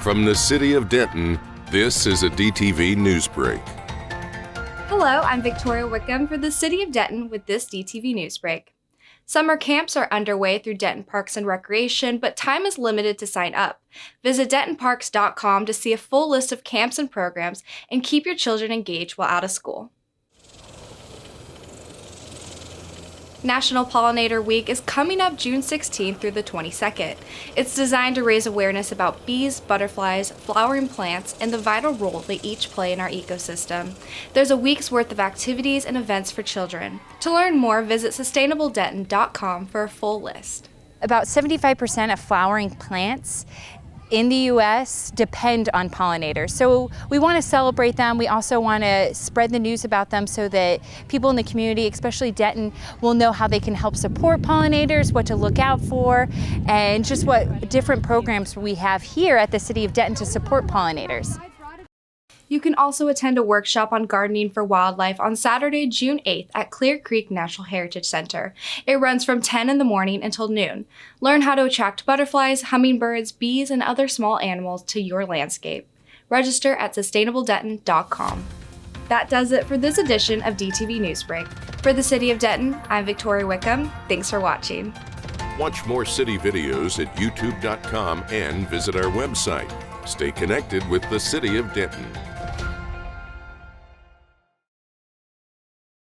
From the city of Denton, this is a DTV Newsbreak. Hello, I'm Victoria Wickham for the City of Denton with this DTV Newsbreak. Summer camps are underway through Denton Parks and Recreation, but time is limited to sign up. Visit dentonparks.com to see a full list of camps and programs and keep your children engaged while out of school. National Pollinator Week is coming up June 16th through the 22nd. It's designed to raise awareness about bees, butterflies, flowering plants, and the vital role they each play in our ecosystem. There's a week's worth of activities and events for children. To learn more, visit sustainabledenton.com for a full list. About 75% of flowering plants in the U.S. depend on pollinators. So we want to celebrate them. We also want to spread the news about them so that people in the community, especially Denton, will know how they can help support pollinators, what to look out for, and just what different programs we have here at the City of Denton to support pollinators. You can also attend a workshop on gardening for wildlife on Saturday, June 8th at Clear Creek Natural Heritage Center. It runs from 10 in the morning until noon. Learn how to attract butterflies, hummingbirds, bees, and other small animals to your landscape. Register at sustainabledenton.com. That does it for this edition of DTV Newsbreak. For the City of Denton, I'm Victoria Wickham. Thanks for watching. Watch more city videos at youtube.com and visit our website. Stay connected with the city of Denton.